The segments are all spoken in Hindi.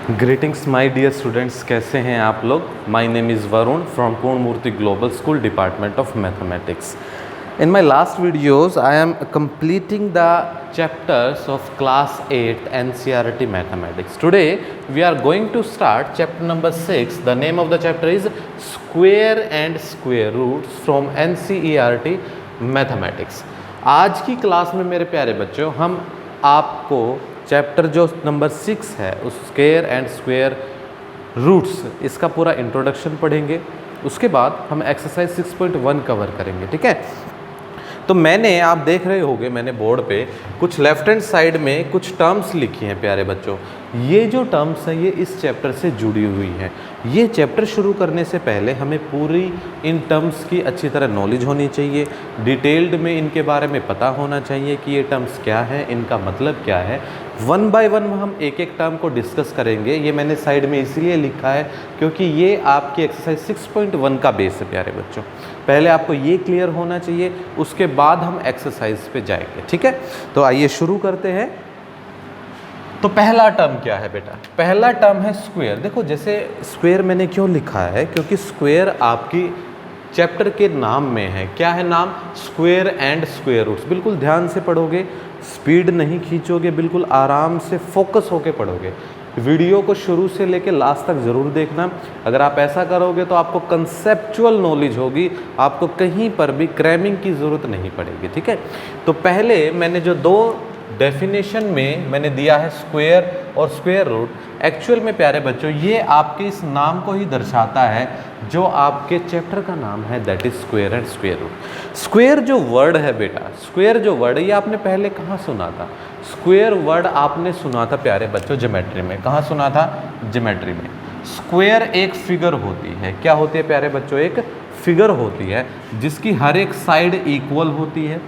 ग्रीटिंग्स माय डियर स्टूडेंट्स, कैसे हैं आप लोग। My name is Varun from Purnamurti global school, department of mathematics. In my last videos, I am completing the chapters of class 8 NCERT mathematics. Today we are going to start chapter number 6. The name of the chapter is square and square roots from NCERT mathematics. आज की क्लास में मेरे प्यारे बच्चों हम आपको चैप्टर जो नंबर 6 है उस स्क्वायर एंड स्क्वायर रूट्स, इसका पूरा इंट्रोडक्शन पढ़ेंगे. उसके बाद हम एक्सरसाइज 6.1 कवर करेंगे. ठीक है, तो आप देख रहे होंगे मैंने बोर्ड पे कुछ लेफ्ट हैंड साइड में कुछ टर्म्स लिखी हैं प्यारे बच्चों. ये जो टर्म्स हैं ये इस चैप्टर से जुड़ी हुई हैं. ये चैप्टर शुरू करने से पहले हमें पूरी इन टर्म्स की अच्छी तरह नॉलेज होनी चाहिए. डिटेल्ड में इनके बारे में पता होना चाहिए कि ये टर्म्स क्या हैं, इनका मतलब क्या है. वन बाय वन हम एक एक टर्म को डिस्कस करेंगे. ये मैंने साइड में इसलिए लिखा है क्योंकि ये आपकी एक्सरसाइज 6.1 का बेस है प्यारे बच्चों. पहले आपको ये क्लियर होना चाहिए, उसके बाद हम एक्सरसाइज पे जाएंगे. ठीक है, तो आइए शुरू करते हैं. तो पहला टर्म क्या है बेटा? पहला टर्म है स्क्वायर. देखो जैसे स्क्वायर मैंने क्यों लिखा है, क्योंकि स्क्वायर आपकी चैप्टर के नाम में है. क्या है नाम? Square and square roots. बिल्कुल ध्यान से पढ़ोगे, स्पीड नहीं खींचोगे, बिल्कुल आराम से फोकस होके पढ़ोगे. वीडियो को शुरू से लेके लास्ट तक ज़रूर देखना. अगर आप ऐसा करोगे तो आपको कंसेप्चुअल नॉलेज होगी, आपको कहीं पर भी क्रैमिंग की ज़रूरत नहीं पड़ेगी. ठीक है, तो पहले मैंने जो दो डेफिनेशन में मैंने दिया है स्क्वायर और स्क्वायर रूट, एक्चुअल में प्यारे बच्चों ये आपके इस नाम को ही दर्शाता है जो आपके चैप्टर का नाम है, that is square and square root. Square जो वर्ड है बेटा, स्क्वायर जो वर्ड ये आपने पहले कहाँ सुना था? स्क्वायर वर्ड आपने सुना था प्यारे बच्चों ज्योमेट्री में. कहाँ सुना था? ज्योमेट्री में. स्क्वायर एक फिगर होती है. क्या होती है प्यारे बच्चों? एक फिगर होती है जिसकी हर एक साइड इक्वल होती है.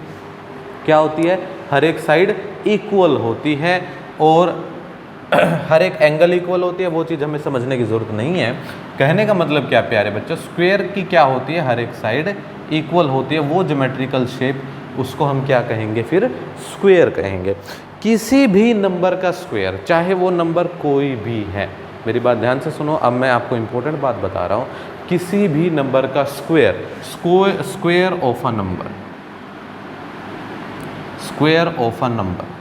क्या होती है? हर एक साइड इक्वल होती है और हर एक एंगल इक्वल होती है. वो चीज़ हमें समझने की ज़रूरत नहीं है. कहने का मतलब क्या प्यारे बच्चों? स्क्वायर की क्या होती है? हर एक साइड इक्वल होती है. वो ज्योमेट्रिकल शेप, उसको हम क्या कहेंगे? फिर स्क्वायर कहेंगे. किसी भी नंबर का स्क्वायर, चाहे वो नंबर कोई भी है, मेरी बात ध्यान से सुनो. अब मैं आपको इंपॉर्टेंट बात बता रहा हूँ. किसी भी नंबर का square, square of a number, square of a number.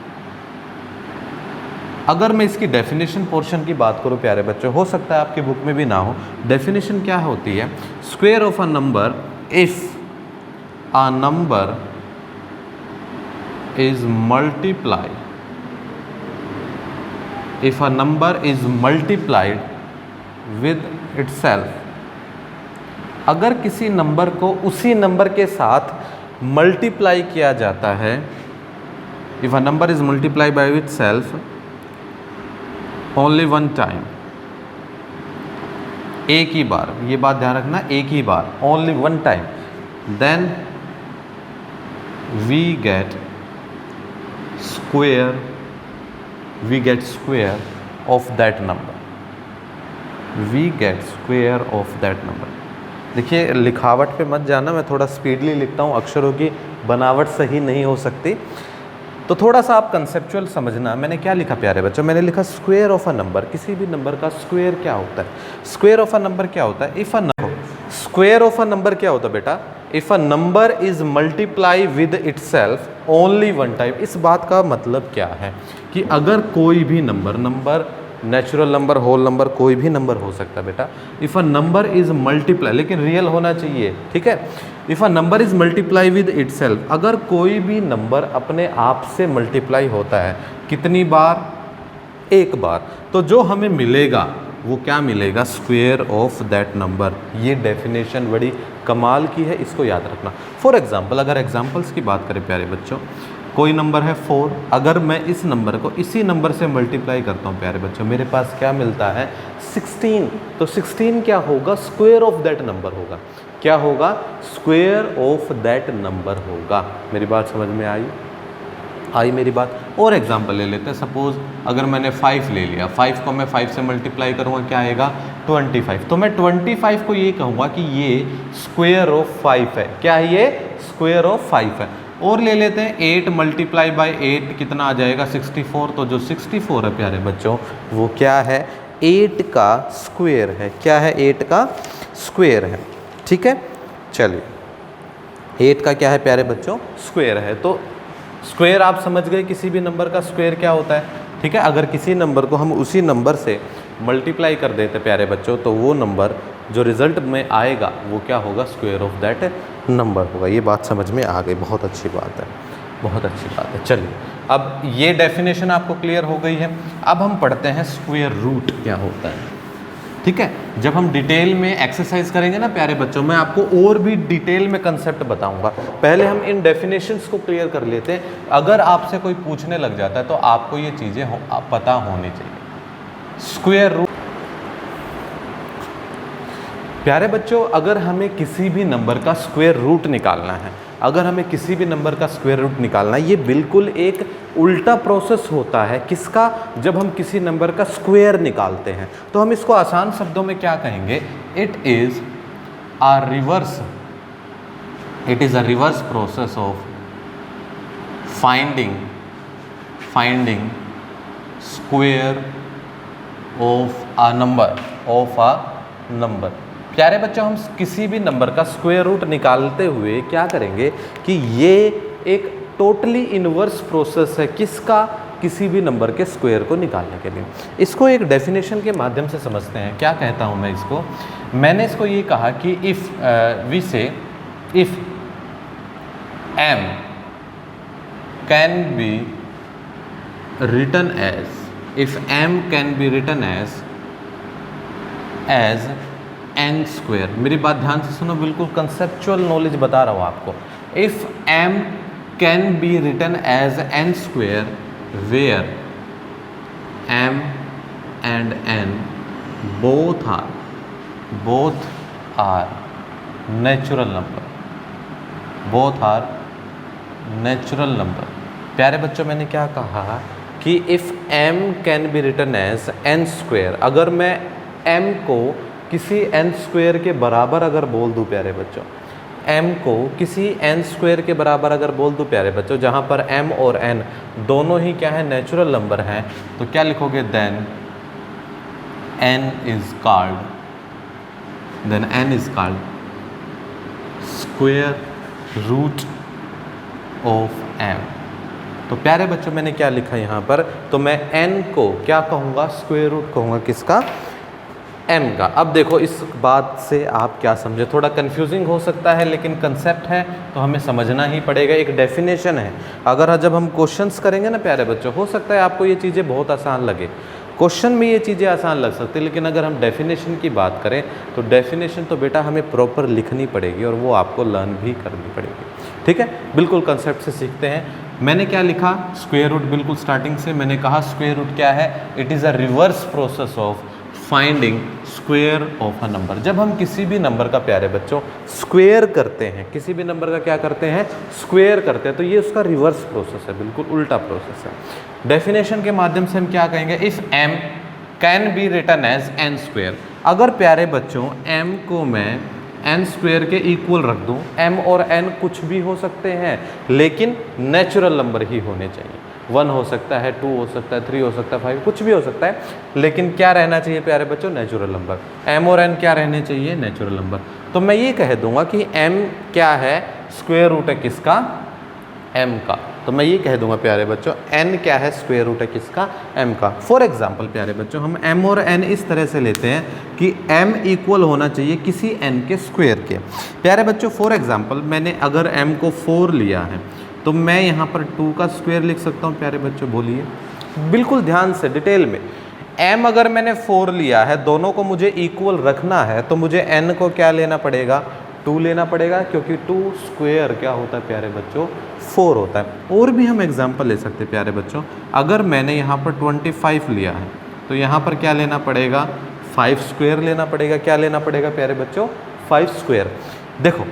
अगर मैं इसकी डेफिनेशन पोर्शन की बात करूं प्यारे बच्चों, हो सकता है आपकी बुक में भी ना हो. डेफिनेशन क्या होती है? Square of a number if a number is multiply, if a number is multiplied with itself. अगर किसी नंबर को उसी नंबर के साथ मल्टीप्लाई किया जाता है, if a number is multiply by itself only one time, एक ही बार, ये बात ध्यान रखना, एक ही बार, only one time, then we get square, we get square of that number, we get square of that number. देखिए लिखावट पे मत जाना, मैं थोड़ा स्पीडली लिखता हूँ, अक्षरों की बनावट सही नहीं हो सकती, तो थोड़ा सा आप कंसेप्चुअल समझना. मैंने क्या लिखा प्यारे बच्चों? मैंने लिखा स्क्वायर ऑफ अ नंबर. किसी भी नंबर का स्क्वायर क्या होता है? स्क्वायर ऑफ अ नंबर क्या होता है? If a number, square of a number क्या होता है बेटा? If a number is multiply with itself only one time. इस बात का मतलब क्या है कि अगर कोई भी number natural number, whole number, कोई भी नंबर हो सकता है बेटा. If a number is multiply, लेकिन रियल होना चाहिए. ठीक है, if a number is multiply with itself, अगर कोई भी नंबर अपने आप से मल्टीप्लाई होता है, कितनी बार? एक बार, तो जो हमें मिलेगा वो क्या मिलेगा? Square of that number. ये डेफिनेशन बड़ी कमाल की है, इसको याद रखना. फॉर एग्जाम्पल, अगर एग्जाम्पल्स की बात करें प्यारे बच्चों, कोई नंबर है 4, अगर मैं इस नंबर को इसी नंबर से मल्टीप्लाई करता हूँ प्यारे बच्चों, मेरे पास क्या मिलता है? 16. तो 16 क्या होगा? स्क्वायर ऑफ दैट नंबर होगा. क्या होगा? स्क्वायर ऑफ दैट नंबर होगा. मेरी बात समझ में आई मेरी बात? और एग्जांपल ले लेते हैं. सपोज अगर मैंने 5 ले लिया, 5 को मैं 5 से मल्टीप्लाई करूँगा, क्या आएगा? 25. तो मैं 25 को ये कहूँगा कि ये स्क्वायर ऑफ 5 है. क्या है ये? स्क्वायर ऑफ 5 है. और ले लेते हैं 8 मल्टीप्लाई बाय 8 कितना आ जाएगा? 64. तो जो 64 है प्यारे बच्चों वो क्या है? 8 का स्क्वायर है। क्या है? 8 का स्क्वायर है। ठीक है, चलिए 8 का क्या है प्यारे बच्चों? स्क्वायर है। तो स्क्वायर आप समझ गए, किसी भी नंबर का स्क्वायर क्या होता है। ठीक है, अगर किसी नंबर को हम उसी नंबर से मल्टीप्लाई कर देते प्यारे बच्चों, तो वो नंबर जो रिजल्ट में आएगा वो क्या होगा? स्क्वायर ऑफ दैट नंबर होगा। ये बात समझ में आ गई, बहुत अच्छी बात है, बहुत अच्छी बात है। चलिए, अब ये डेफिनेशन आपको क्लियर हो गई है। अब हम पढ़ते हैं स्क्वायर रूट क्या होता है। ठीक है, जब हम डिटेल में एक्सरसाइज करेंगे ना प्यारे बच्चों, मैं आपको और भी डिटेल में कंसेप्ट बताऊंगा। पहले हम इन डेफिनेशंस को क्लियर कर लेते हैं। अगर आपसे कोई पूछने लग जाता है तो आपको ये चीज़ें पता होनी चाहिए। स्क्वायर रूट प्यारे बच्चों, अगर हमें किसी भी नंबर का स्क्वायर रूट निकालना है, अगर हमें किसी भी नंबर का स्क्वायर रूट निकालना है, ये बिल्कुल एक उल्टा प्रोसेस होता है। किसका? जब हम किसी नंबर का स्क्वायर निकालते हैं तो हम इसको आसान शब्दों में क्या कहेंगे? It is a reverse process of finding square of a number. प्यारे बच्चों, हम किसी भी नंबर का स्क्वायर रूट निकालते हुए क्या करेंगे कि ये एक टोटली इनवर्स प्रोसेस है। किसका? किसी भी नंबर के स्क्वायर को निकालने के लिए। इसको एक डेफिनेशन के माध्यम से समझते हैं। क्या कहता हूँ मैं इसको? मैंने इसको ये कहा कि if m can be written as n square. मेरी बात ध्यान से सुनो, बिल्कुल कंसेप्चुअल नॉलेज बता रहा हूँ आपको। If m can be written as n square where m and n both are natural number। प्यारे बच्चों, मैंने क्या कहा कि if m can be written as n square, अगर मैं m को किसी n स्क्वायर के बराबर अगर बोल दूं प्यारे बच्चों, m को किसी n स्क्वायर के बराबर अगर बोल दूं प्यारे बच्चों, जहां पर m और n दोनों ही क्या है? नेचुरल नंबर हैं, तो क्या लिखोगे? Then n is called square root of m। तो प्यारे बच्चों, मैंने क्या लिखा यहाँ पर? तो मैं n को क्या कहूँगा? स्क्वायर रूट कहूँगा। किसका? m का। अब देखो, इस बात से आप क्या समझे? थोड़ा कंफ्यूजिंग हो सकता है, लेकिन कंसेप्ट है तो हमें समझना ही पड़ेगा। एक डेफिनेशन है। अगर जब हम क्वेश्चंस करेंगे ना प्यारे बच्चों, हो सकता है आपको ये चीज़ें बहुत आसान लगे, क्वेश्चन में ये चीज़ें आसान लग सकती है, लेकिन अगर हम डेफिनेशन की बात करें तो डेफिनेशन तो बेटा हमें प्रॉपर लिखनी पड़ेगी और वो आपको लर्न भी करनी पड़ेगी। ठीक है, बिल्कुल कंसेप्ट से सीखते हैं। मैंने क्या लिखा? Square root. बिल्कुल स्टार्टिंग से मैंने कहा स्क्वायर रूट क्या है? It is a reverse process of finding square of a number. जब हम किसी भी नंबर का प्यारे बच्चों स्क्वायर करते हैं, किसी भी नंबर का क्या करते हैं? स्क्वायर करते हैं, तो ये उसका रिवर्स प्रोसेस है, बिल्कुल उल्टा प्रोसेस है। डेफिनेशन के माध्यम से हम क्या कहेंगे? If m can be written as n square, अगर प्यारे बच्चों m को मैं n स्क्वायर के इक्वल रख दूं, m और n कुछ भी हो सकते हैं, लेकिन नेचुरल नंबर ही होने चाहिए। 1 हो सकता है, 2 हो सकता है, 3 हो सकता है, 5 कुछ भी हो सकता है, लेकिन क्या रहना चाहिए प्यारे बच्चों? Natural number. m और n क्या रहने चाहिए? Natural number. तो मैं ये कह दूंगा कि m क्या है? स्क्वायर रूट है किसका? m का। तो मैं ये कह दूंगा प्यारे बच्चों n क्या है? स्क्वायर रूट है किसका? m का। फॉर एग्जाम्पल प्यारे बच्चों, हम m और n इस तरह से लेते हैं कि m इक्वल होना चाहिए किसी n के स्क्वायर के। प्यारे बच्चों, फॉर एग्जाम्पल मैंने अगर m को 4 लिया है तो मैं यहाँ पर 2 का स्क्वायर लिख सकता हूँ। प्यारे बच्चों बोलिए बिल्कुल ध्यान से डिटेल में। m अगर मैंने 4 लिया है, दोनों को मुझे इक्वल रखना है, तो मुझे n को क्या लेना पड़ेगा? 2 लेना पड़ेगा, क्योंकि 2 स्क्वायर क्या होता है प्यारे बच्चों? 4 होता है। और भी हम एग्जाम्पल ले सकते हैं प्यारे बच्चों। अगर मैंने यहाँ पर 25 लिया है तो यहाँ पर क्या लेना पड़ेगा? 5 स्क्वायर लेना पड़ेगा। क्या लेना पड़ेगा प्यारे बच्चों? 5 स्क्वायर। देखो,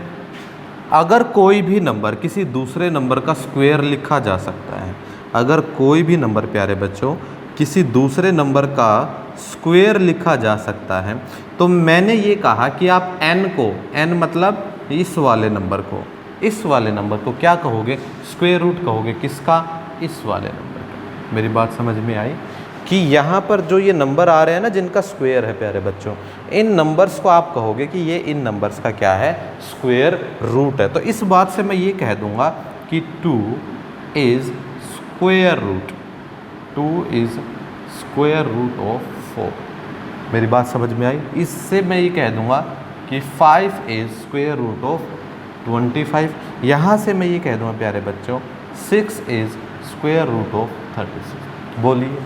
अगर कोई भी नंबर किसी दूसरे नंबर का स्क्वायर लिखा जा सकता है, अगर कोई भी नंबर प्यारे बच्चों किसी दूसरे नंबर का स्क्वायर लिखा जा सकता है, तो मैंने ये कहा कि आप n को, n मतलब इस वाले नंबर को क्या कहोगे? स्क्वायर रूट कहोगे। किसका? इस वाले नंबर का। मेरी बात समझ में आई? कि यहाँ पर जो ये नंबर आ रहे हैं ना जिनका स्क्वायर है प्यारे बच्चों, इन नंबर्स को आप कहोगे कि ये इन नंबर्स का क्या है, स्क्वायर रूट है। तो इस बात से मैं ये कह दूंगा कि 2 is square root, 2 is square root of 4। मेरी बात समझ में आई? इससे मैं ये कह दूंगा कि 5 इज स्क्वायर रूट ऑफ 25। यहाँ से मैं ये कह दूंगा प्यारे बच्चों 6 इज स्क्वायर रूट ऑफ 36। बोलिए,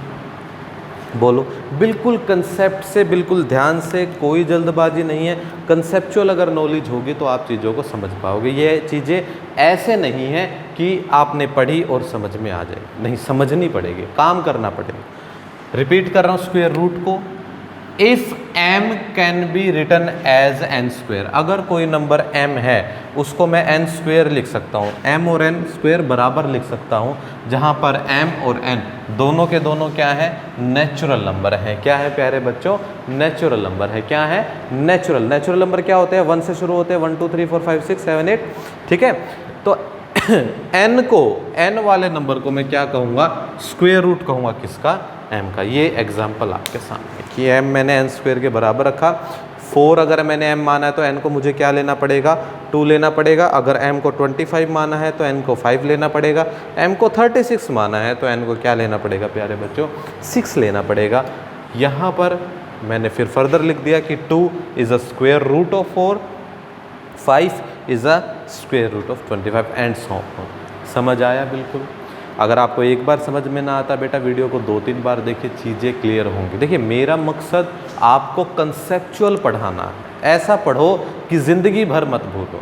बोलो। बिल्कुल कंसेप्ट से, बिल्कुल ध्यान से, कोई जल्दबाजी नहीं है। कंसेप्चुअल अगर नॉलेज होगी तो आप चीज़ों को समझ पाओगे। ये चीज़ें ऐसे नहीं हैं कि आपने पढ़ी और समझ में आ जाए, नहीं, समझनी पड़ेगी, काम करना पड़ेगा। रिपीट कर रहा हूँ स्क्वायर रूट को। If m can be written as n square, अगर कोई नंबर m है उसको मैं n स्क्वेयर लिख सकता हूँ, m और n स्क्वेयर बराबर लिख सकता हूँ, जहाँ पर m और n दोनों के दोनों क्या है, नेचुरल नंबर है। क्या है प्यारे बच्चों, नेचुरल नंबर है। क्या है, नेचुरल। नेचुरल नंबर क्या होते हैं, 1 से शुरू होते हैं, 1 2 3 4 5 6 7 8, ठीक है। तो n को, n वाले नंबर को मैं क्या कहूँगा, स्क्वेयर रूट कहूँगा, किसका, m का। ये एग्जाम्पल आपके सामने कि m मैंने n स्क्वेयर के बराबर रखा। 4 अगर मैंने m माना है तो n को मुझे क्या लेना पड़ेगा, 2 लेना पड़ेगा। अगर m को 25 माना है तो n को 5 लेना पड़ेगा। m को 36 माना है तो n को क्या लेना पड़ेगा प्यारे बच्चों, 6 लेना पड़ेगा। यहाँ पर मैंने फिर फर्दर लिख दिया कि 2 is a square root of 4, 5 is a square root of 25 and so on. समझ आया? बिल्कुल। अगर आपको एक बार समझ में ना आता बेटा, वीडियो को 2-3 बार देखिए, चीज़ें क्लियर होंगी। देखिए मेरा मकसद आपको कंसेप्चुअल पढ़ाना है। ऐसा पढ़ो कि ज़िंदगी भर मत भूलो।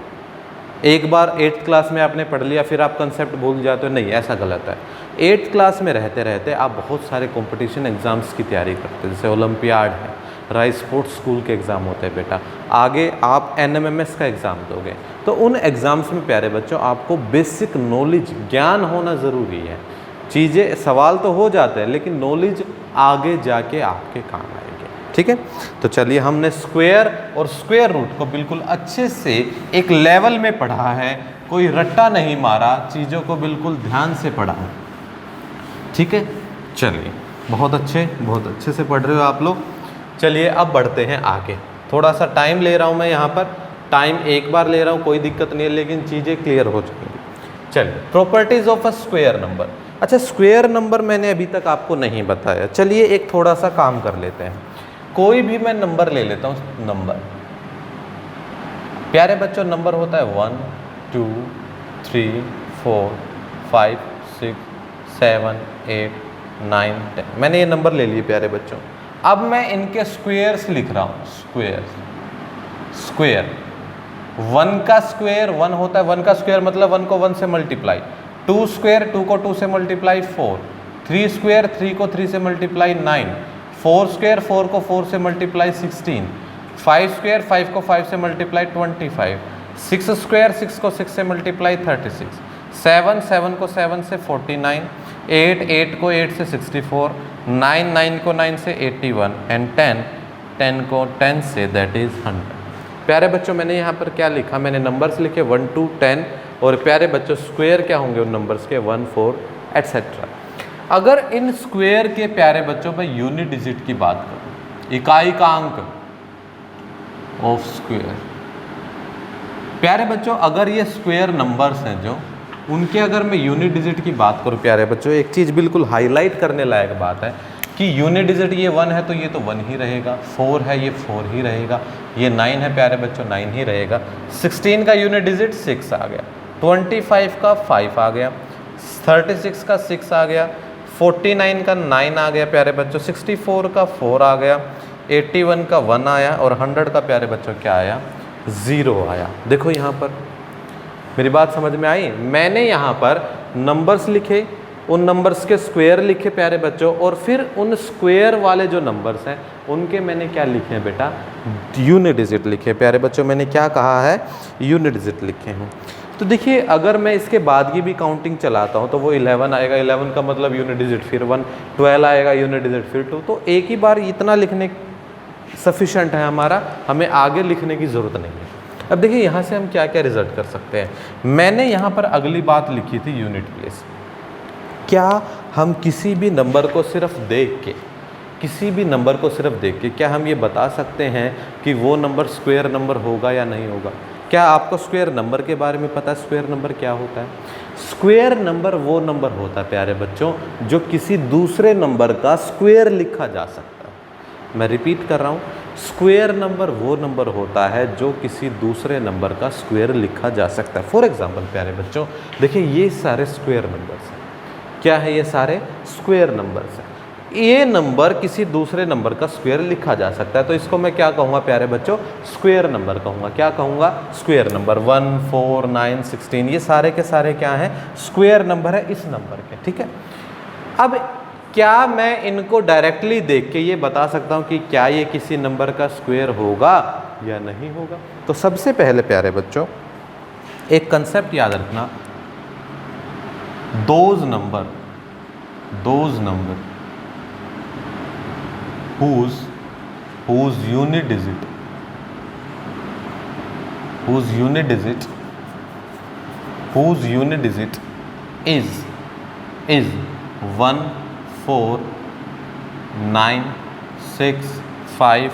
एक बार 8th क्लास में आपने पढ़ लिया फिर आप कंसेप्ट भूल जाते हो, नहीं, ऐसा गलत है। 8th क्लास में रहते रहते आप बहुत सारे कंपटीशन एग्ज़ाम्स की तैयारी करते हैं, जैसे ओलंपियाड है, राइस स्पोर्ट्स स्कूल के एग्ज़ाम होते हैं बेटा, आगे आप NMMS का एग्ज़ाम दोगे। तो उन एग्ज़ाम्स में प्यारे बच्चों आपको बेसिक नॉलेज, ज्ञान होना ज़रूरी है। चीज़ें, सवाल तो हो जाते हैं लेकिन नॉलेज आगे जाके आपके काम आएगी, ठीक है। तो चलिए, हमने स्क्वायर और स्क्वायर रूट को बिल्कुल अच्छे से एक लेवल में पढ़ा है, कोई रट्टा नहीं मारा, चीज़ों को बिल्कुल ध्यान से पढ़ा, ठीक है। चलिए, बहुत अच्छे से पढ़ रहे हो आप लोग। चलिए अब बढ़ते हैं आगे। थोड़ा सा टाइम ले रहा हूँ मैं यहाँ पर, टाइम एक बार ले रहा हूँ, कोई दिक्कत नहीं है, लेकिन चीज़ें क्लियर हो जाएंगी। चलिए, properties of a square number. अच्छा, स्क्वायर नंबर मैंने अभी तक आपको नहीं बताया। चलिए एक थोड़ा सा काम कर लेते हैं। कोई भी मैं नंबर ले लेता हूँ, नंबर, प्यारे बच्चों नंबर होता है 1 2 3 4 5 6 7 8 9 10। मैंने ये नंबर ले लिए प्यारे बच्चों। अब मैं इनके स्क्वेयर्स लिख रहा हूँ, स्क्वेयर। 1 का स्क्वेयर 1 होता है, 1 का स्क्वेयर मतलब 1 को 1 से मल्टीप्लाई, 2 स्क्वेयर 2 को 2 से मल्टीप्लाई 4, 3 स्क्वेयर 3 को 3 से मल्टीप्लाई 9, 4 स्क्वेयर 4 को 4 से मल्टीप्लाई 16, 5 स्क्वेयर 5 को 5 से मल्टीप्लाई 25, 6 स्क्वेयर 6 को 6 से मल्टीप्लाई 36, 7 को 7 से 49, 8 को 8 से 64, 9 को 9 से 81 एंड 10 को 10 से दैट इज़ 100। प्यारे बच्चों मैंने यहाँ पर क्या लिखा, मैंने नंबर्स लिखे 1 to 10, और प्यारे बच्चों स्क्वायर क्या होंगे उन नंबर्स के, 1 4 एट्सेट्रा। अगर इन स्क्वायर के प्यारे बच्चों मैं यूनिट डिजिट की बात करूँ, इकाई का अंक ऑफ स्क्वायर, प्यारे बच्चों अगर ये स्क्वायर नंबर्स हैं जो, उनके अगर मैं यूनिट डिजिट की बात करूँ प्यारे बच्चों, एक चीज़ बिल्कुल हाईलाइट करने लायक बात है कि यूनिट डिजिट ये 1 है तो ये तो 1 ही रहेगा, 4 है ये 4 ही रहेगा, ये 9 है प्यारे बच्चों 9 ही रहेगा, 16 का यूनिट डिजिट 6 आ गया, 25 का 5 आ गया, 36 का 6 आ गया, 49 का 9 आ गया प्यारे बच्चों, 64 का 4 आ गया, 81 का 1 आया, और 100 का प्यारे बच्चों क्या आया, 0 आया। देखो यहाँ पर मेरी बात समझ में आई। मैंने यहाँ पर नंबर्स लिखे, उन नंबर्स के स्क्वायर लिखे प्यारे बच्चों, और फिर उन स्क्वायर वाले जो नंबर्स हैं उनके मैंने क्या लिखे हैं बेटा, यूनिट डिजिट लिखे। प्यारे बच्चों मैंने क्या कहा है, यूनिट डिजिट लिखे हैं। तो देखिए अगर मैं इसके बाद की भी काउंटिंग चलाता हूँ तो वो 11 आएगा, 11 का मतलब यूनिट डिजिट फिर 1, 12 आएगा यूनिट डिजिट फिर 2। तो एक ही बार इतना लिखने सफिशेंट है हमारा, हमें आगे लिखने की ज़रूरत नहीं है। अब देखिए यहाँ से हम क्या क्या रिजल्ट कर सकते हैं। मैंने यहाँ पर अगली बात लिखी थी यूनिट प्लेस। क्या हम किसी भी नंबर को सिर्फ देख के किसी भी नंबर को सिर्फ देख के क्या हम ये बता सकते हैं कि वो नंबर स्क्वायर नंबर होगा या नहीं होगा? क्या आपको स्क्वायर नंबर के बारे में पता है? स्क्वायर नंबर क्या होता है? स्क्वायर नंबर वो नंबर होता है प्यारे बच्चों जो किसी दूसरे नंबर का स्क्वायर लिखा जा सकता है। मैं रिपीट कर रहा हूँ, स्क्वायर नंबर वो नंबर होता है जो किसी दूसरे नंबर का स्क्वायर लिखा जा सकता है। फॉर एग्जाम्पल प्यारे बच्चों देखिए, ये सारे स्क्वायर नंबर्स हैं। क्या है? ये सारे स्क्वायर नंबर्स हैं। ये नंबर किसी दूसरे नंबर का स्क्वायर लिखा जा सकता है, तो इसको मैं क्या कहूँगा प्यारे बच्चों? स्क्वायर नंबर कहूँगा। क्या कहूँगा? Square number. 1, 4, 9, 16 ये सारे के सारे क्या हैं? स्क्वायर नंबर है इस नंबर के। ठीक है, अब क्या मैं इनको डायरेक्टली देख के ये बता सकता हूँ कि क्या ये किसी नंबर का स्क्वायर होगा या नहीं होगा? तो सबसे पहले प्यारे बच्चों एक कंसेप्ट याद रखना, those number whose unit digit is 1, 4, 9, 6, 5,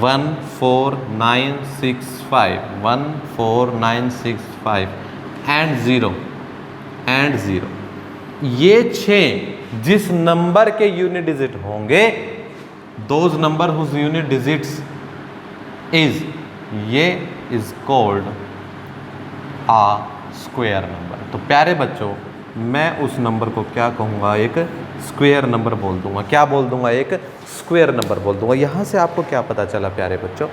1, 4, 9, 6, 5, 1, 4, 9, 6, 5 and 0 ये 6 जिस नंबर के यूनिट डिजिट होंगे, those number whose unit digits is called a square number. तो प्यारे बच्चों मैं उस नंबर को क्या कहूँगा? एक स्क्वायर नंबर बोल दूंगा। क्या बोल दूंगा? एक स्क्वायर नंबर बोल दूंगा। यहाँ से आपको क्या पता चला प्यारे बच्चों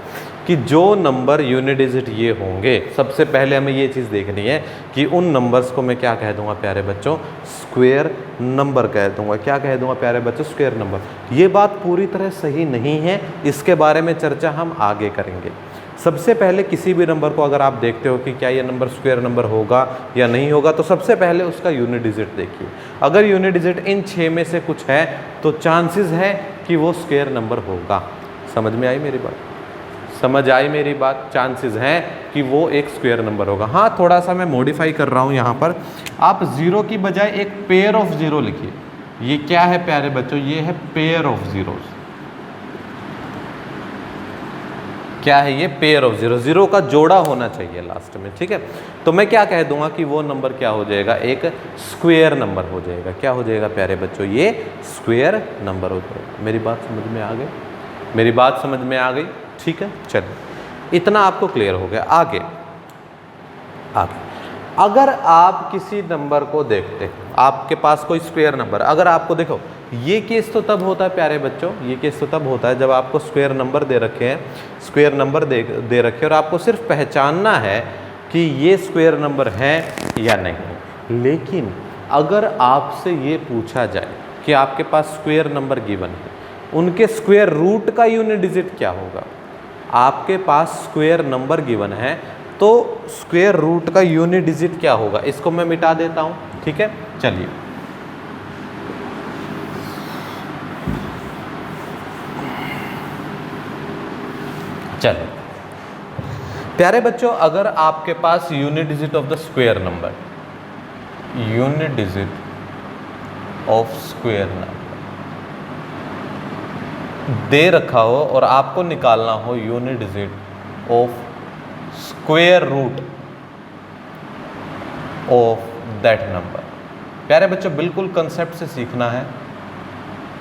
कि जो नंबर यूनिट डिजिट ये होंगे, सबसे पहले हमें ये चीज़ देखनी है कि उन नंबर्स को मैं क्या कह दूंगा प्यारे बच्चों? स्क्वायर नंबर कह दूंगा। क्या कह दूंगा प्यारे बच्चों? Square number. ये बात पूरी तरह सही नहीं है, इसके बारे में चर्चा हम आगे करेंगे। सबसे पहले किसी भी नंबर को अगर आप देखते हो कि क्या ये नंबर स्क्वायर नंबर होगा या नहीं होगा, तो सबसे पहले उसका यूनिट डिजिट देखिए। अगर यूनिट डिजिट इन 6 में से कुछ है तो चांसेस है कि वो स्क्वायर नंबर होगा। समझ में आई मेरी बात? समझ आई मेरी बात? चांसेस हैं कि वो एक स्क्वायर नंबर होगा। हाँ, थोड़ा सा मैं मॉडिफाई कर रहा हूँ यहाँ पर। आप 0 की बजाय एक पेयर ऑफ 0 लिखिए। ये क्या है प्यारे बच्चों? ये है पेयर ऑफ जीरोस। क्या है ये? पेयर ऑफ 0 का जोड़ा होना चाहिए लास्ट में। ठीक है, तो मैं क्या कह दूंगा कि वो नंबर क्या हो जाएगा? एक स्क्वायर नंबर हो जाएगा। क्या हो जाएगा प्यारे बच्चों? ये स्क्वायर नंबर हो जाएगा। मेरी बात समझ में आ गई? मेरी बात समझ में आ गई? ठीक है, चलिए इतना आपको क्लियर हो गया। आगे अगर आप किसी नंबर को देखते हैं, आपके पास कोई स्क्वायर नंबर, अगर आपको देखो, ये केस तो तब होता है प्यारे बच्चों, ये केस तो तब होता है जब आपको स्क्वायर नंबर दे रखे हैं, स्क्वायर नंबर दे रखे और आपको सिर्फ पहचानना है कि ये स्क्वायर नंबर है या नहीं। लेकिन अगर आपसे ये पूछा जाए कि आपके पास स्क्वायर नंबर गिवन है, उनके स्क्वायर रूट का यूनिट डिजिट क्या होगा? आपके पास स्क्वायर नंबर गिवन है तो स्क्वायर रूट का यूनिट डिजिट क्या होगा? इसको मैं मिटा देता हूँ। ठीक है, चलिए चलो प्यारे बच्चों, अगर आपके पास unit digit of the square number, unit digit of square number दे रखा हो और आपको निकालना हो unit digit of square root of that number. प्यारे बच्चों बिल्कुल कंसेप्ट से सीखना है।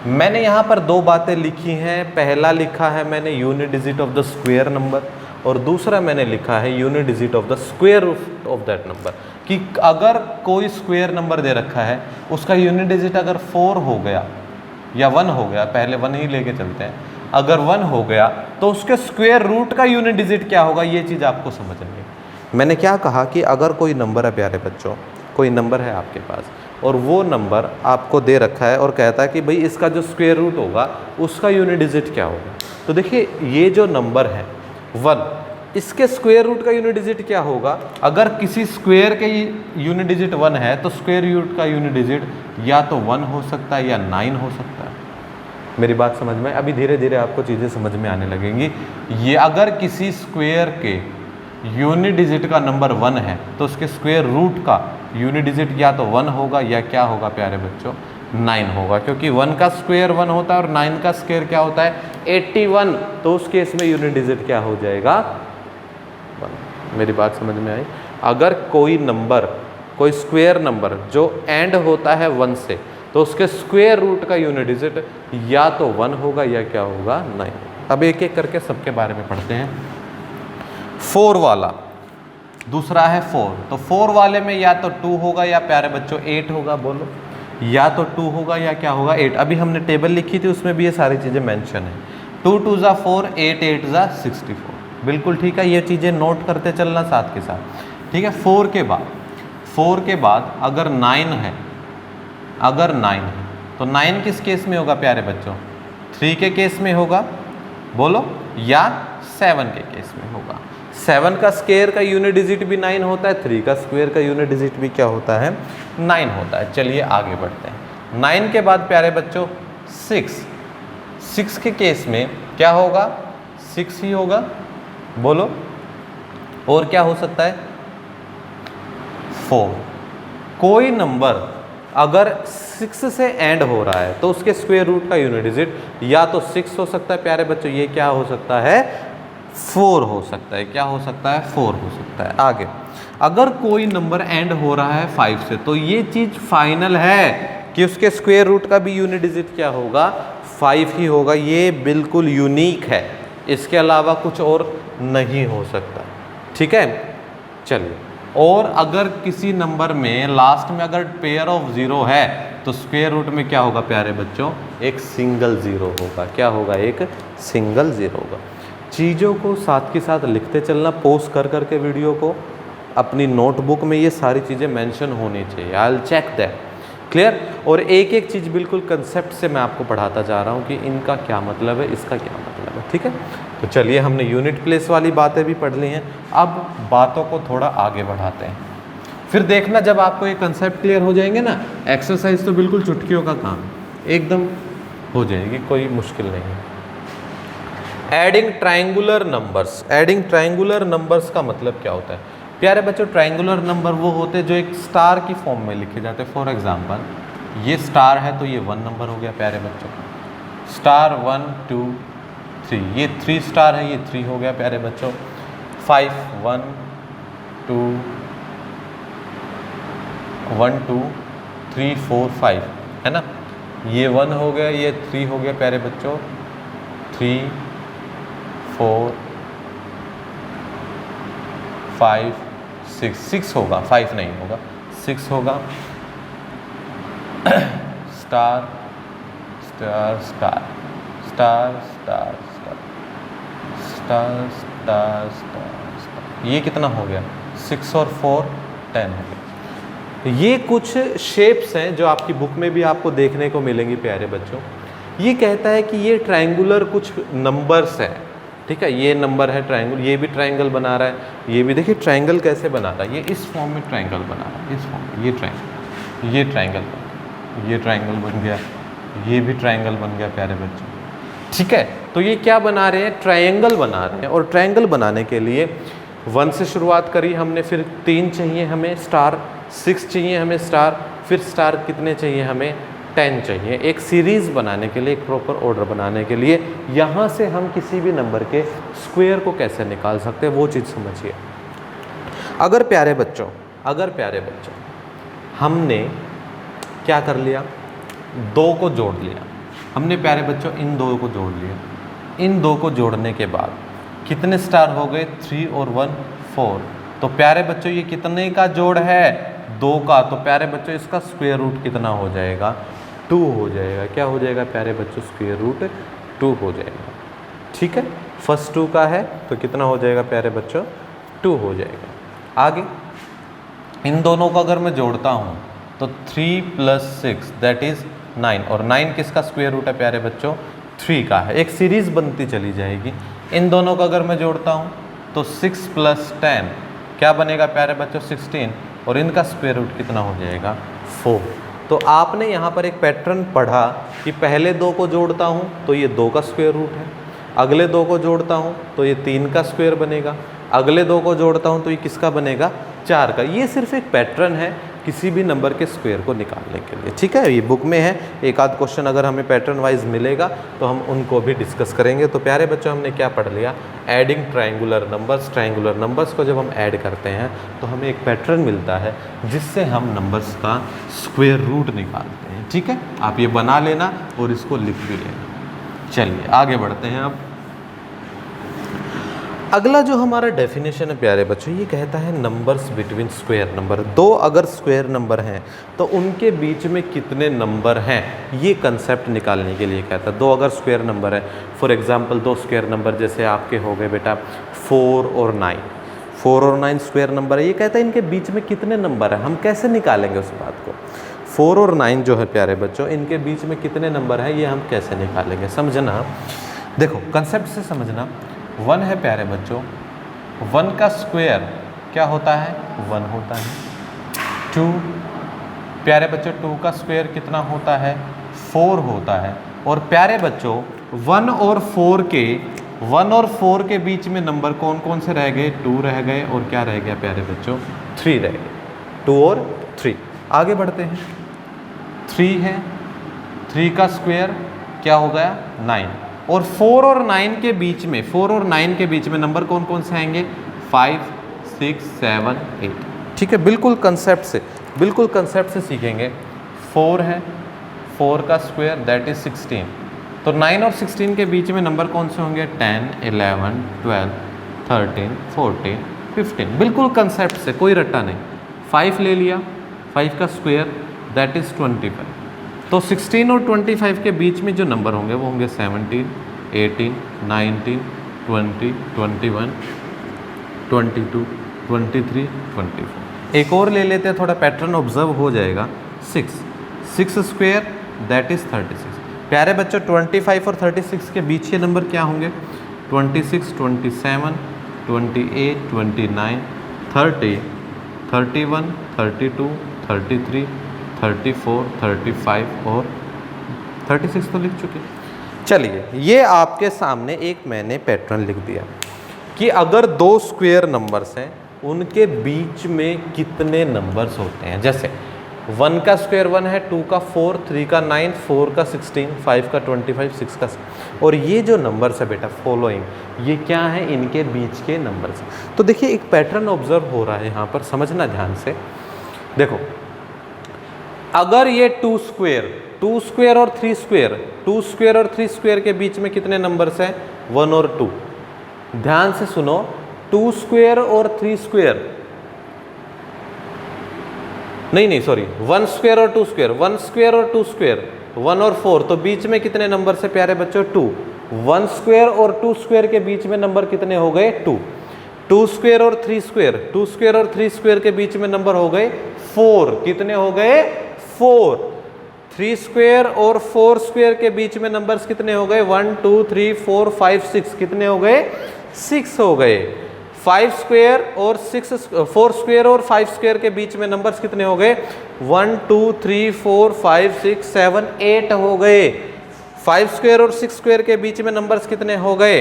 मैंने यहाँ पर दो बातें लिखी हैं। पहला लिखा है मैंने unit digit of the square number और दूसरा मैंने लिखा है unit digit of the square root of that number. कि अगर कोई स्क्वायर नंबर दे रखा है, उसका यूनिट डिजिट अगर 4 हो गया या 1 हो गया, पहले 1 ही लेके चलते हैं, अगर 1 हो गया तो उसके स्क्वायर रूट का यूनिट डिजिट क्या होगा, ये चीज़ आपको समझनी है। मैंने क्या कहा कि अगर कोई नंबर है प्यारे बच्चों, कोई नंबर है आपके पास और वो नंबर आपको दे रखा है और कहता है कि भाई इसका जो स्क्वायर रूट होगा उसका यूनिट डिजिट क्या होगा। तो देखिए ये जो नंबर है 1, इसके स्क्वायर रूट का यूनिट डिजिट क्या होगा? अगर किसी स्क्वायर के यूनिट डिजिट 1 है तो स्क्वायर रूट का यूनिट डिजिट या तो 1 हो सकता है या 9 हो सकता है। मेरी बात समझ में? अभी धीरे धीरे आपको चीज़ें समझ में आने लगेंगी। ये अगर किसी स्क्वायर के यूनिट डिजिट का नंबर 1 है तो उसके स्क्वायर रूट का यूनिट डिजिट या तो 1 होगा या क्या होगा प्यारे बच्चों, 9 होगा, क्योंकि 1 का स्क्वायर 1 होता है और 9 का स्क्वायर क्या होता है 81। तो उस केस में यूनिट डिजिट क्या हो जाएगा 1। मेरी बात समझ में आई? अगर कोई नंबर, कोई स्क्वायर नंबर जो एंड होता है 1 से, तो उसके स्क्वायर रूट का यूनिट डिजिट या तो 1 होगा या क्या होगा 9। अब एक एक करके सबके बारे में पढ़ते हैं। 4 वाला, दूसरा है 4, तो 4 वाले में या तो 2 होगा या प्यारे बच्चों 8 होगा। बोलो, या तो 2 होगा या क्या होगा 8। अभी हमने टेबल लिखी थी, उसमें भी ये सारी चीज़ें मेंशन है। 2 2 ज़ा 4, 8 8 ज़ा 64। बिल्कुल ठीक है, ये चीज़ें नोट करते चलना साथ के साथ, ठीक है। 4 के बाद अगर 9 है, अगर 9 है तो 9 किस केस में होगा प्यारे बच्चों? 3 के केस में होगा, बोलो, या 7 के केस में होगा। 7 का स्क्वायर का यूनिट डिजिट भी 9 होता है, 3 का स्क्वायर का यूनिट डिजिट भी क्या होता है 9 होता है। चलिए आगे बढ़ते हैं। 9 के बाद प्यारे बच्चों 6 के केस में क्या होगा 6 ही होगा, बोलो। और क्या हो सकता है 4। कोई नंबर अगर 6 से एंड हो रहा है तो उसके स्क्वायर रूट का यूनिट डिजिट या तो 6 हो सकता है प्यारे बच्चों, ये क्या हो सकता है 4 हो सकता है। क्या हो सकता है 4 हो सकता है। आगे, अगर कोई नंबर एंड हो रहा है 5 से, तो ये चीज़ फाइनल है कि उसके स्क्वायर रूट का भी यूनिट डिजिट क्या होगा 5 ही होगा। ये बिल्कुल यूनिक है, इसके अलावा कुछ और नहीं हो सकता, ठीक है। चलिए, और अगर किसी नंबर में लास्ट में अगर पेयर ऑफ 0 है तो स्क्वायर रूट में क्या होगा प्यारे बच्चों एक सिंगल 0 होगा। क्या होगा एक सिंगल 0 होगा। चीज़ों को साथ के साथ लिखते चलना, पोस्ट कर करके वीडियो को अपनी नोटबुक में ये सारी चीज़ें मेंशन होनी चाहिए। I will check that, clear. और एक एक चीज़ बिल्कुल कंसेप्ट से मैं आपको पढ़ाता जा रहा हूँ कि इनका क्या मतलब है, इसका क्या मतलब है, ठीक है। तो चलिए, हमने यूनिट प्लेस वाली बातें भी पढ़ ली हैं, अब बातों को थोड़ा आगे बढ़ाते हैं। फिर देखना, जब आपको ये कंसेप्ट क्लियर हो जाएंगे ना, एक्सरसाइज तो बिल्कुल चुटकियों का काम एकदम हो जाएगी, कोई मुश्किल नहीं है। Adding triangular numbers. Adding triangular numbers का मतलब क्या होता है प्यारे बच्चों? ट्रायंगुलर नंबर वो होते हैं जो एक स्टार की फॉर्म में लिखे जाते हैं। फॉर एग्जांपल, ये स्टार है तो ये 1 नंबर हो गया प्यारे बच्चों, स्टार 1 2 3, ये 3 स्टार है, ये 3 हो गया प्यारे बच्चों। 5 1 2 1 2 3 4 5 है ना, ये 1 हो गया, ये 3 हो गया प्यारे बच्चों। 3 4 5 6 होगा, 5 नहीं होगा, 6 होगा। Star star star star star star star star, ये कितना हो गया 6 और 4 10 हो गया। ये कुछ शेप्स हैं जो आपकी बुक में भी आपको देखने को मिलेंगी प्यारे बच्चों। ये कहता है कि ये ट्रायंगुलर कुछ नंबर्स हैं, ठीक है। ये नंबर है ट्रायंगल, ये भी ट्रायंगल बना रहा है, ये भी देखिए ट्रायंगल कैसे बना रहा है, ये इस फॉर्म में ट्रायंगल बना रहा है, इस फॉर्म में ये ट्रायंगल, ये ट्रायंगल बन गया, ये ट्रायंगल बन गया, ये भी ट्रायंगल बन गया प्यारे बच्चों, ठीक है। तो ये क्या बना रहे हैं ट्रायंगल बना रहे हैं। और ट्रायंगल बनाने के लिए 1 से शुरुआत करी हमने, फिर 3 चाहिए हमें स्टार, 6 चाहिए हमें स्टार, फिर स्टार कितने चाहिए हमें 10 चाहिए। एक सीरीज़ बनाने के लिए, एक प्रॉपर ऑर्डर बनाने के लिए यहाँ से हम किसी भी नंबर के स्क्वायर को कैसे निकाल सकते हैं वो चीज़ समझिए। अगर प्यारे बच्चों हमने क्या कर लिया, 2 को जोड़ लिया हमने प्यारे बच्चों, इन 2 को जोड़ लिया। इन 2 को जोड़ने के बाद कितने स्टार हो गए 3 और 1 4। तो प्यारे बच्चों ये कितने का जोड़ है 2 का, तो प्यारे बच्चों इसका स्क्वायर रूट कितना हो जाएगा 2 हो जाएगा। क्या हो जाएगा प्यारे बच्चों स्क्वायर रूट 2 हो जाएगा, ठीक है। फर्स्ट 2 का है तो कितना हो जाएगा प्यारे बच्चों 2 हो जाएगा। आगे इन दोनों को अगर मैं जोड़ता हूँ तो 3 + 6 दैट इज़ 9, और 9 किसका स्क्वायर रूट है प्यारे बच्चों 3 का है। एक सीरीज़ बनती चली जाएगी। इन दोनों को अगर मैं जोड़ता हूँ तो 6 + 10 क्या बनेगा प्यारे बच्चों 16, और इनका स्क्वायर रूट कितना हो जाएगा 4। तो आपने यहाँ पर एक पैटर्न पढ़ा कि पहले 2 को जोड़ता हूँ तो ये 2 का स्क्वायर रूट है, अगले 2 को जोड़ता हूँ तो ये 3 का स्क्वायर बनेगा, अगले 2 को जोड़ता हूँ तो ये किसका बनेगा 4 का। ये सिर्फ एक पैटर्न है, किसी भी नंबर के स्क्वायर को निकालने के लिए। ठीक है, ये बुक में है, एक आध क्वेश्चन अगर हमें पैटर्न वाइज मिलेगा तो हम उनको भी डिस्कस करेंगे। तो प्यारे बच्चों, हमने क्या पढ़ लिया, एडिंग ट्रायंगुलर नंबर्स को जब हम ऐड करते हैं तो हमें एक पैटर्न मिलता है जिससे हम नंबर्स का स्क्वायर रूट निकालते हैं। ठीक है, आप ये बना लेना और इसको लिख भी लेना। चलिए आगे बढ़ते हैं। अब अगला जो हमारा डेफिनेशन है प्यारे बच्चों, ये कहता है नंबर्स बिटवीन स्क्वायर नंबर। दो अगर स्क्वायर नंबर हैं तो उनके बीच में कितने नंबर हैं, ये कंसेप्ट निकालने के लिए कहता है। दो अगर स्क्वायर नंबर है, फॉर एग्जांपल दो स्क्वायर नंबर जैसे आपके हो गए बेटा 4 और 9, 4 और 9 स्क्वायर नंबर है। ये कहता है इनके बीच में कितने नंबर हैं, हम कैसे निकालेंगे उस बात को। 4 और 9 जो है प्यारे बच्चों, इनके बीच में कितने नंबर हैं ये हम कैसे निकालेंगे, समझना। देखो कंसेप्ट से समझना। 1 है प्यारे बच्चों, 1 का स्क्वायर क्या होता है, 1 होता है। 2 प्यारे बच्चों, 2 का स्क्वायर कितना होता है, 4 होता है। और प्यारे बच्चों 1 और 4 के बीच में नंबर कौन कौन से रह गए, 2 रह गए और क्या रह गया प्यारे बच्चों, 3 रह गए। 2 और 3। आगे बढ़ते हैं। 3 है, 3 का स्क्वायर क्या हो गया, 9। और 4 और 9 के बीच में नंबर कौन कौन से आएंगे, 5, 6, 7, 8। ठीक है, बिल्कुल कंसेप्ट से सीखेंगे। 4 है, 4 का स्क्वायर दैट इज 16। तो 9 और 16 के बीच में नंबर कौन से होंगे, 10, 11, 12, 13, 14, 15। बिल्कुल कंसेप्ट से, कोई रट्टा नहीं। 5 ले लिया, 5 का स्क्वायर दैट इज 25। तो 16 और 25 के बीच में जो नंबर होंगे वो होंगे 17, 18, 19, 20, 21, 22, 23, 24। एक और ले लेते हैं, थोड़ा पैटर्न ऑब्जर्व हो जाएगा। 6 स्क्वायर दैट इज 36। प्यारे बच्चों 25 और 36 के बीच के नंबर क्या होंगे, 26, 27, 28, 29, 30, 31, 32, 33, 34, 35 और 36 तो लिख चुके। चलिए, ये आपके सामने एक मैंने पैटर्न लिख दिया कि अगर दो स्क्वायर नंबर्स हैं उनके बीच में कितने नंबर्स होते हैं। जैसे 1 का स्क्वायर 1 है, 2 का 4, 3 का 9, 4 का 16, 5 का 25, 6 का 6। और ये जो नंबर्स है बेटा फॉलोइंग, ये क्या है, इनके बीच के नंबर्स। तो देखिए एक पैटर्न ऑब्जर्व हो रहा है यहाँ पर, समझना ध्यान से। देखो अगर ये 2 स्क्वायर और 3 स्क्वायर के बीच में कितने नंबर्स हैं, 1 और 2। ध्यान से सुनो, 2 स्क्वायर और 3 स्क्वायर, नहीं सॉरी, 1 स्क्वायर और 2 स्क्वायर, 1 स्क्वायर और 2 स्क्वायर, 1 और 4। तो बीच में कितने नंबर से प्यारे बच्चों, 2। 1 स्क्वायर और 2 स्क्वायर के बीच में नंबर कितने हो गए, 2। 2 स्क्वायर और 3 स्क्वायर, 2 स्क्वायर और 3 स्क्वायर के बीच में नंबर हो गए 4। कितने हो गए, 4। 3 स्क्वायर और 4 स्क्वायर के बीच में नंबर्स कितने हो गए, 1, 2, 3, 4, 5, 6। कितने हो गए, 6 हो गए। 4 स्क्वायर और 5 स्क्वायर के बीच में नंबर्स कितने हो गए, 1, 2, 3, 4, 5, 6, 7, 8 हो गए। 5 स्क्वायर और 6 स्क्वायर के बीच में नंबर्स कितने हो गए,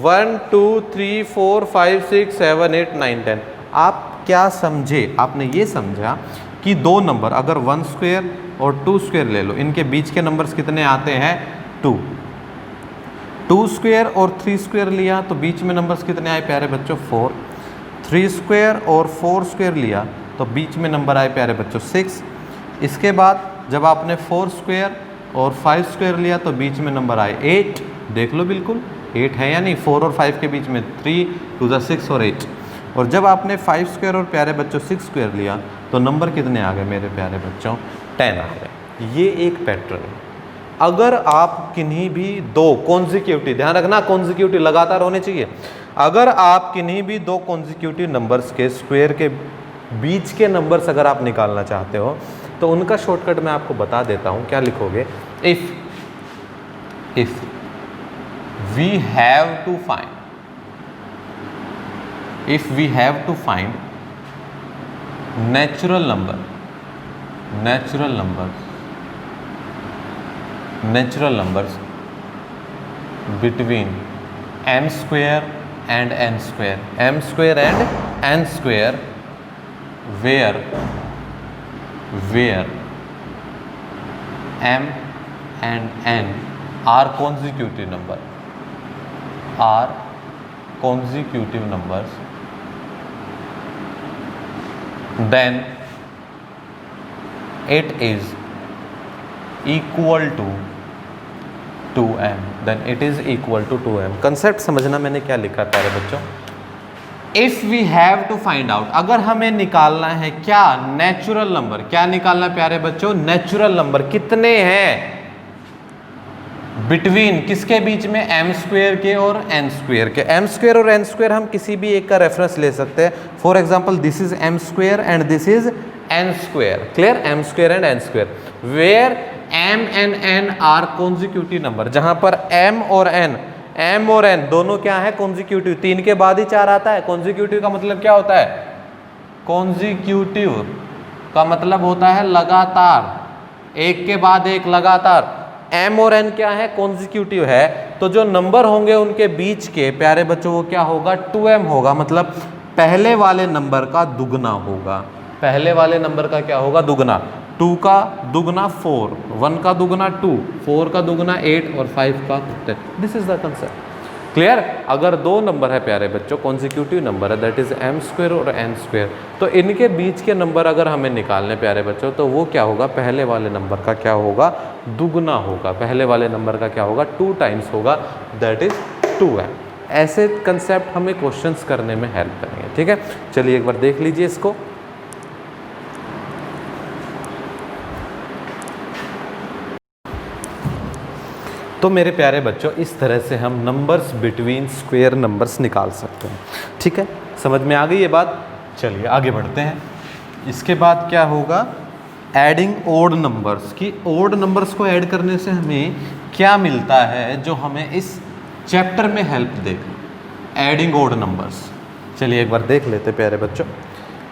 1, 2, 3, 4, 5, 6, 7, 8, 9, 10। आप क्या समझे, आपने ये समझा कि दो नंबर अगर 1 स्क्वायर और 2 स्क्वायर ले लो, इनके बीच के नंबर्स कितने आते हैं, 2। 2 स्क्वायर और 3 स्क्वायर लिया तो बीच में नंबर्स कितने आए प्यारे बच्चों, 4। 3 स्क्वायर और 4 स्क्वायर लिया तो बीच में नंबर आए प्यारे बच्चों, 6। इसके बाद जब आपने 4 स्क्वायर और 5 स्क्वायर लिया तो बीच में नंबर आए 8। देख लो बिल्कुल 8 है या नहीं, 4 और 5 के बीच में 3, 2 × 6 और 8। और जब आपने 5 स्क्वायर और प्यारे बच्चों 6 स्क्वायर लिया तो नंबर कितने आ गए मेरे प्यारे बच्चों, 10 आ गए। ये एक पैटर्न है। अगर आप किन्हीं भी दो कॉन्जिक्यूटिव, ध्यान रखना कॉन्जिक्यूटिव लगातार होने चाहिए, अगर आप किन्हीं भी दो कॉन्जिक्यूटिव नंबर्स के स्क्वायर के बीच के नंबर्स अगर आप निकालना चाहते हो तो उनका शॉर्टकट मैं आपको बता देता हूं। क्या लिखोगे, if we have to find, if we have to find natural numbers between m square and n square, where where m and n are consecutive number, are consecutive numbers, then it is equal to 2m, then it is equal to 2m। Concept समझना मैंने क्या लिखा प्यारे बच्चों। If we have to find out, अगर हमें निकालना है क्या, नेचुरल नंबर। क्या निकालना प्यारे बच्चों, नेचुरल नंबर। कितने हैं बिटवीन, किसके बीच में, एम स्क्वेयर के और एन स्क्वेयर के। एम स्क्वेयर और एन स्क्वेयर हम किसी भी एक का रेफरेंस ले सकते हैं। For example this is M square and this is N square. Clear, M square and N square. Where M and N are consecutive number, जहां पर एम और एन दोनों क्या है, कॉन्जिक्यूटिव। 3 के बाद ही 4 आता है। कॉन्जिक्यूटिव का मतलब क्या होता है, कॉन्जिक्यूटिव का मतलब होता है लगातार, एक के बाद एक लगातार। एम और एन क्या है, कॉन्जिक्यूटिव है, तो जो नंबर होंगे उनके बीच के प्यारे बच्चों वो क्या होगा, 2m होगा। मतलब पहले वाले नंबर का दुगना होगा। पहले वाले नंबर का क्या होगा, दुगना। 2 का दुगना 4, 1 का दुगना 2, 4 का दुगना 8 और 5 का 10। This is the concept. Clear. अगर 2 नंबर है प्यारे बच्चों, कॉन्जिक्यूटिव नंबर है, दैट इज एम स्क्वेयर और एन स्क्वेयर, तो इनके बीच के नंबर अगर हमें निकालने प्यारे बच्चों, तो वो क्या होगा, पहले वाले नंबर का क्या होगा, दुगना होगा। पहले वाले नंबर का क्या होगा, 2 टाइम्स होगा, दैट इज 2m। ऐसे कंसेप्ट हमें क्वेश्चंस करने में हेल्प करेंगे। ठीक है, चलिए एक बार देख लीजिए इसको। तो मेरे प्यारे बच्चों, इस तरह से हम नंबर्स बिटवीन स्क्वायर नंबर्स निकाल सकते हैं। ठीक है, समझ में आ गई ये बात। चलिए आगे बढ़ते हैं। इसके बाद क्या होगा, एडिंग ओड नंबर्स की। ओड नंबर्स को ऐड करने से हमें क्या मिलता है जो हमें इस चैप्टर में हेल्प देगा, एडिंग ओड नंबर्स। चलिए एक बार देख लेते प्यारे बच्चों।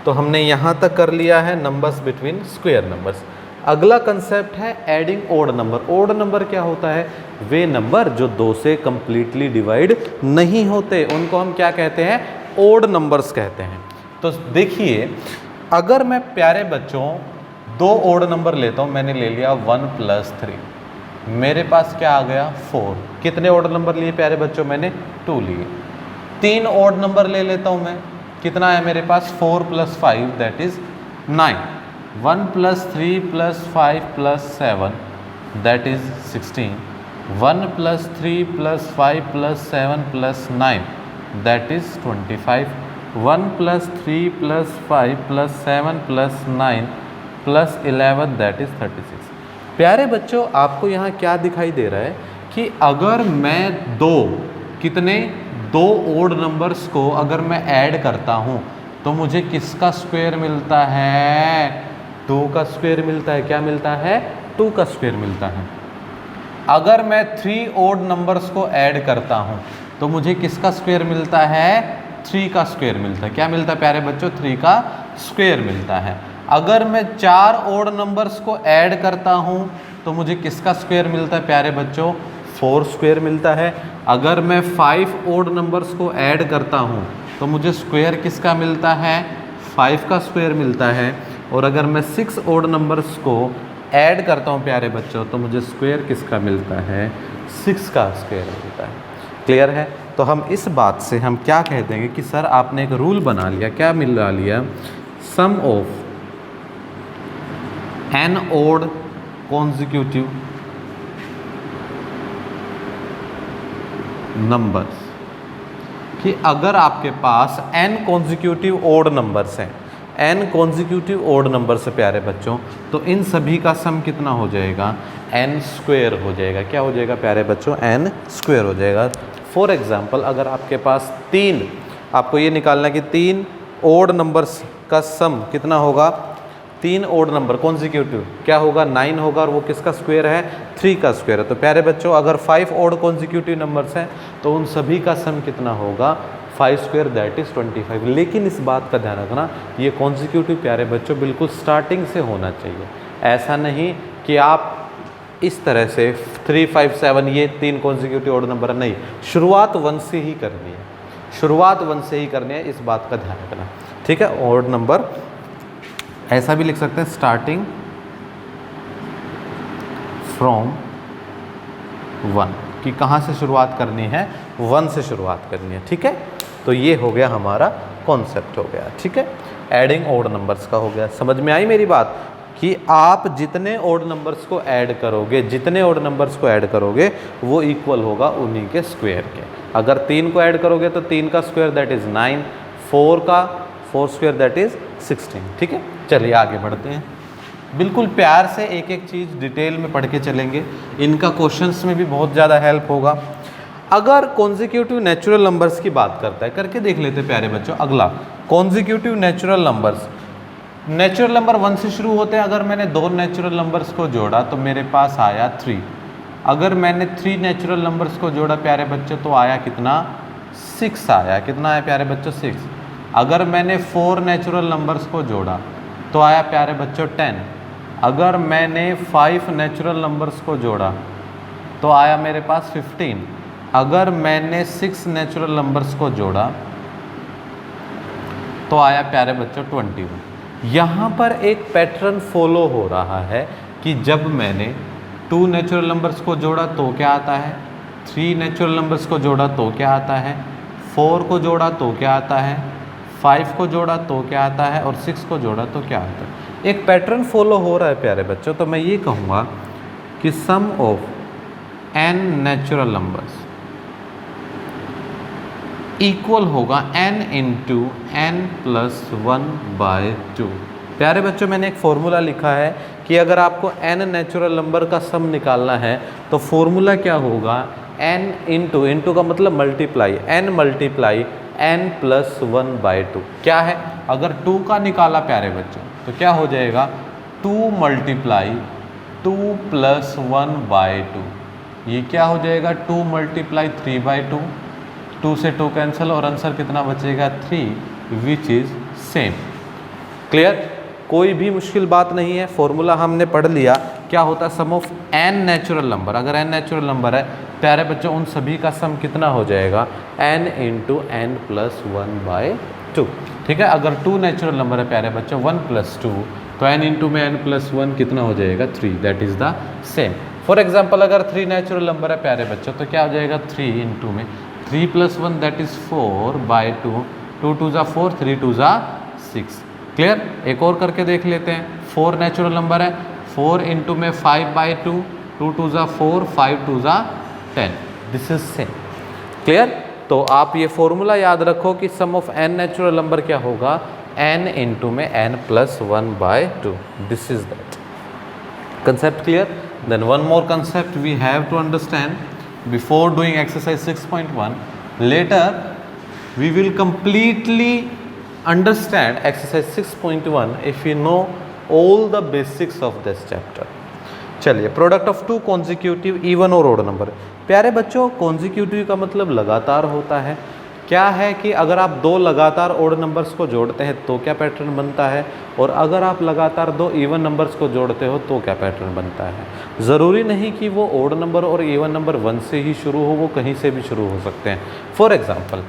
तो हमने यहाँ तक कर लिया है नंबर्स बिटवीन स्क्वायर नंबर्स। अगला कंसेप्ट है adding odd number. Odd number क्या होता है, वे नंबर जो 2 से कंप्लीटली डिवाइड नहीं होते, उनको हम क्या कहते हैं, ओड नंबर्स कहते हैं। तो देखिए, अगर मैं प्यारे बच्चों 2 ओड नंबर लेता हूँ, मैंने ले लिया 1 + 3, मेरे पास क्या आ गया 4। कितने ओड नंबर लिए प्यारे बच्चों, मैंने 2 लिए। 3 ओड नंबर ले लेता हूँ मैं, कितना है मेरे पास, 4 + 5 that is 9। 1 + 3 + 5 + 7 that is 16। 1 + 3 + 5 + 7 + 9 that is 25। 1 + 3 + 5 + 7 + 9 + 11 that is 36। प्यारे बच्चों, आपको यहाँ क्या दिखाई दे रहा है कि अगर मैं दो ओड नंबर्स को अगर मैं ऐड करता हूँ तो मुझे किसका स्क्वायर मिलता है, 2 का स्क्वायर मिलता है। क्या मिलता है, 2 का स्क्वायर मिलता है। अगर मैं 3 ओड नंबर्स को ऐड करता हूं तो मुझे किसका स्क्वायर मिलता है, 3 का स्क्वायर मिलता है। क्या मिलता है प्यारे बच्चों, 3 का स्क्वायर मिलता है। अगर मैं 4 ओड नंबर्स को ऐड करता हूं तो मुझे किसका स्क्वायर मिलता है प्यारे बच्चों, 4 स्क्वायर मिलता है। अगर मैं 5 ओड नंबर्स को ऐड करता हूं तो मुझे स्क्वायर किसका मिलता है, 5 का स्क्वायर मिलता है। और अगर मैं 6 ओड नंबर्स को ऐड करता हूँ प्यारे बच्चों तो मुझे स्क्वायर किसका मिलता है, 6 का स्क्वायर मिलता है। क्लियर है। तो हम इस बात से हम क्या कह देंगे कि सर आपने एक रूल बना लिया, क्या मिला लिया, sum of an odd consecutive numbers, कि अगर आपके पास n कॉन्जिक्यूटिव ओड नंबर्स हैं, n कॉन्जिक्यूटिव ओड नंबर से प्यारे बच्चों, तो इन सभी का सम कितना हो जाएगा, n स्क्वायर हो जाएगा। क्या हो जाएगा प्यारे बच्चों, n स्क्वायर हो जाएगा। फॉर एग्जांपल अगर आपके पास 3, आपको ये निकालना है कि 3 ओड नंबर्स का सम कितना होगा, 3 ओड नंबर कॉन्जिक्यूटिव क्या होगा, 9 होगा, और वो किसका स्क्वायर है, 3 का स्क्वायर है। तो प्यारे बच्चों अगर 5 ओड कॉन्जिक्यूटिव नंबर्स हैं तो उन सभी का सम कितना होगा, 5 स्क्वायर दैट इज़ 25। लेकिन इस बात का ध्यान रखना, ये कॉन्जिक्यूटिव प्यारे बच्चों बिल्कुल स्टार्टिंग से होना चाहिए। ऐसा नहीं कि आप इस तरह से 3, 5, 7 ये 3 कॉन्जिक्यूटिव ओड नंबर, नहीं, शुरुआत 1 से ही करनी है, शुरुआत 1 से ही करनी है, इस बात का ध्यान रखना। ठीक है, ओड नंबर ऐसा भी लिख सकते हैं स्टार्टिंग फ्रॉम 1, कि कहाँ से शुरुआत करनी है, 1 से शुरुआत करनी है। ठीक है, तो ये हो गया हमारा कॉन्सेप्ट हो गया। ठीक है, एडिंग ओड नंबर्स का हो गया। समझ में आई मेरी बात कि आप जितने ओड नंबर्स को ऐड करोगे, जितने ओड नंबर्स को ऐड करोगे वो इक्वल होगा उन्हीं के स्क्वायर के। अगर 3 को ऐड करोगे तो 3 का स्क्वायर दैट इज़ 9, 4 का 4 स्क्वायर दैट इज़ 16। ठीक है, चलिए आगे बढ़ते हैं। बिल्कुल प्यार से एक एक चीज़ डिटेल में पढ़ के चलेंगे, इनका क्वेश्चंस में भी बहुत ज़्यादा हेल्प होगा। अगर कॉन्जिक्यूटिव नेचुरल नंबर्स की बात करता है, करके देख लेते प्यारे बच्चों। अगला consecutive natural numbers, natural number 1 से शुरू होते हैं। अगर मैंने 2 नेचुरल नंबर्स को जोड़ा तो मेरे पास आया 3। अगर मैंने 3 नेचुरल नंबर्स को जोड़ा प्यारे बच्चों तो आया कितना, 6 आया। कितना आया प्यारे बच्चों, 6। अगर मैंने 4 नेचुरल नंबर्स को जोड़ा तो आया प्यारे बच्चों 10। अगर मैंने 5 नेचुरल नंबर्स को जोड़ा तो आया मेरे पास 15। अगर मैंने 6 नेचुरल नंबर्स को जोड़ा तो आया प्यारे बच्चों 21। यहाँ पर एक पैटर्न फॉलो हो रहा है कि जब मैंने 2 नेचुरल नंबर्स को जोड़ा तो क्या आता है, 3 नेचुरल नंबर्स को जोड़ा तो क्या आता है, 4 को जोड़ा तो क्या आता है, 5 को जोड़ा तो क्या आता है, और 6 को जोड़ा तो क्या आता है। एक पैटर्न फॉलो हो रहा है प्यारे बच्चों। तो मैं ये कहूँगा कि sum of n natural numbers equal होगा n इंटू n प्लस 1/2। प्यारे बच्चों मैंने एक फॉर्मूला लिखा है कि अगर आपको n नेचुरल नंबर का सम निकालना है तो फॉर्मूला क्या होगा, n इंटू का मतलब multiply, n multiply n plus 1/2। क्या है, अगर 2 का निकाला प्यारे बच्चों तो क्या हो जाएगा, 2 मल्टीप्लाई 2 प्लस 1/2। ये क्या हो जाएगा, 2 मल्टीप्लाई 3/2। 2 से 2 कैंसिल और आंसर कितना बचेगा, 3, विच इज़ सेम। क्लियर, कोई भी मुश्किल बात नहीं है। फॉर्मूला हमने पढ़ लिया। क्या होता है, सम ऑफ n नेचुरल नंबर। अगर n नेचुरल नंबर है प्यारे बच्चों उन सभी का सम कितना हो जाएगा, n इंटू n प्लस 1/2। ठीक है, अगर 2 नेचुरल नंबर है प्यारे बच्चों 1 प्लस 2 तो n इंटू में n प्लस 1 कितना हो जाएगा, 3, that is the same. For example अगर 3 नेचुरल नंबर है प्यारे बच्चों तो क्या हो जाएगा, 3 इंटू में 3 प्लस 1 दैट इज़ 4/2। 2 2 ज़ा 4, 3 2 ज़ा 6। क्लियर, एक और करके देख लेते हैं। 4 नेचुरल नंबर है, 4 इंटू में 5/2, 2 2 ज़ा 4, 5 2 ज़ा 10। This is same. क्लियर, तो आप ये फॉर्मूला याद रखो कि sum of n natural number क्या होगा, n इंटू में n plus 1/2। This is that concept clear. Then one more concept we have to understand before doing exercise 6.1. Later we will completely understand exercise 6.1 if we know all the basics of this chapter. चलिए, प्रोडक्ट ऑफ 2 कॉन्जिक्यूटिव इवन और ओड नंबर। प्यारे बच्चों कॉन्जिक्यूटिव का मतलब लगातार होता है। क्या है कि अगर आप 2 लगातार ओड नंबर्स को जोड़ते हैं तो क्या पैटर्न बनता है, और अगर आप लगातार 2 इवन नंबर्स को जोड़ते हो तो क्या पैटर्न बनता है। ज़रूरी नहीं कि वो ओड नंबर और इवन नंबर 1 से ही शुरू हो, वो कहीं से भी शुरू हो सकते हैं। फॉर एग्ज़ाम्पल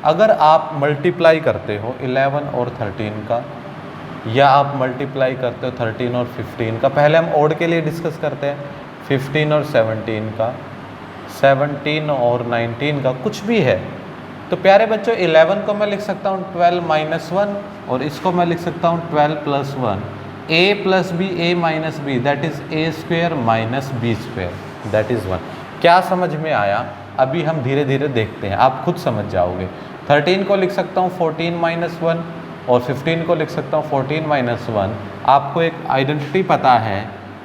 अगर आप मल्टीप्लाई करते हो 11 और 13 का, या आप मल्टीप्लाई करते हो 13 और 15 का, पहले हम ओड के लिए डिस्कस करते हैं, 15 और 17 का, 17 और 19 का, कुछ भी है। तो प्यारे बच्चों 11 को मैं लिख सकता हूँ 12 माइनस 1, और इसको मैं लिख सकता हूँ 12 plus 1। a plus B, a minus B, that is a square minus B square, that is 1। क्या समझ में आया, अभी हम धीरे धीरे देखते हैं, आप खुद समझ जाओगे। 13 को लिख सकता हूँ 14 माइनस 1, और 15 को लिख सकता हूँ 14 माइनस 1। आपको एक आइडेंटिटी पता है,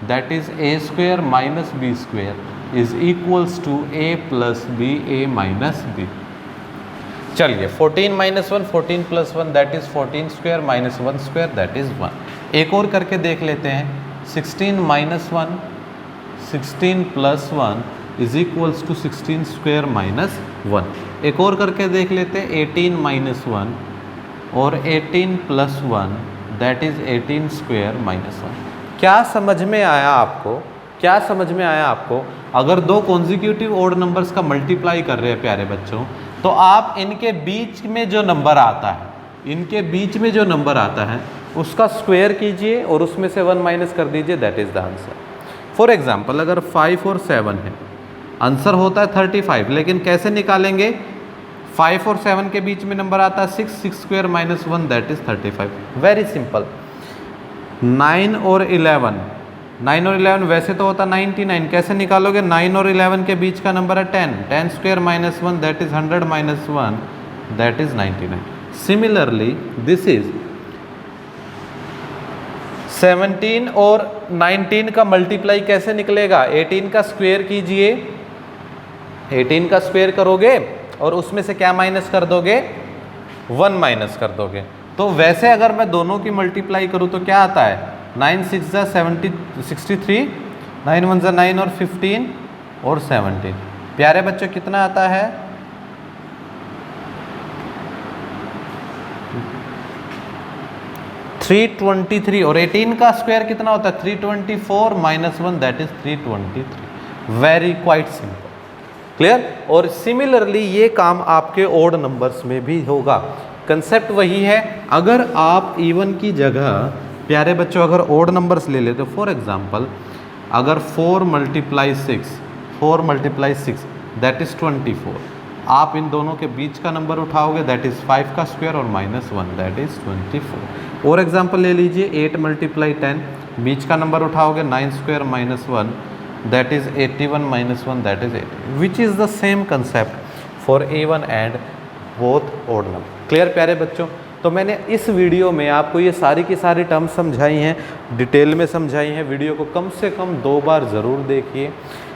that is a square minus B square is equals to a plus B, a minus B. चलिए 14 minus 1, 14 plus 1 that is 14 square minus 1 square that is 1। एक और करके देख लेते हैं, 16 minus 1, 16 plus 1 is equals to 16 square minus 1। एक और करके देख लेते हैं 18 माइनस 1 और 18 plus 1 that is 18 square minus 1। क्या समझ में आया आपको, क्या समझ में आया आपको। अगर 2 कॉन्जिक्यूटिव ओड नंबर्स का मल्टीप्लाई कर रहे हैं प्यारे बच्चों, तो आप इनके बीच में जो नंबर आता है, इनके बीच में जो नंबर आता है उसका स्क्वायर कीजिए और उसमें से 1 माइनस कर दीजिए, that is the answer. For example अगर 5 और 7 है, आंसर होता है 35, लेकिन कैसे निकालेंगे? 5 और 7 के बीच में नंबर आता है 6, 6 square minus 1 that is 35। Very simple. 9 और 11, 9 और 11 वैसे तो होता 99, कैसे निकालोगे? 9 और 11 के बीच का नंबर है 10, 10 square minus 1 that is 100 minus 1 that is 99। Similarly this is 17 और 19 का मल्टीप्लाई कैसे निकलेगा? 18 का स्क्वायर कीजिए, 18 का स्क्वायर करोगे और उसमें से क्या माइनस कर दोगे? 1 माइनस कर दोगे। तो वैसे अगर मैं दोनों की मल्टीप्लाई करूँ तो क्या आता है? 9 6 जा 63, 9 1 जा 9 और 15 और 17। प्यारे बच्चों कितना आता है? 323। और 18 का स्क्वायर कितना होता है? 324 minus 1 that is 323। Very quite simple, clear. और सिमिलरली ये काम आपके ओड नंबर्स में भी होगा, कंसेप्ट वही है। अगर आप इवन की जगह प्यारे बच्चों अगर ओड नंबर्स ले लेते हो, फॉर एग्जांपल अगर 4 मल्टीप्लाई 6 दैट इज 24, आप इन दोनों के बीच का नंबर उठाओगे दैट इज 5 का स्क्वायर और माइनस 1 दैट इज 24। और एग्जांपल ले लीजिए 8 मल्टीप्लाई 10, बीच का नंबर उठाओगे 9 square minus 1 that is 81 minus 1 that is 80, which is the same concept for even and both odd number. Clear प्यारे बच्चों? तो मैंने इस वीडियो में आपको ये सारी की सारी टर्म्स समझाई हैं, डिटेल में समझाई हैं। वीडियो को कम से कम 2 बार ज़रूर देखिए।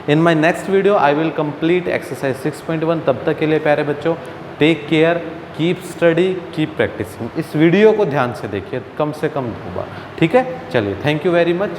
In my next video I will complete exercise 6.1। तब तक के लिए प्यारे बच्चों take care, keep study, keep practicing. इस वीडियो को ध्यान से देखिए कम से कम 2 बार, ठीक है? चलिए, थैंक यू वेरी मच।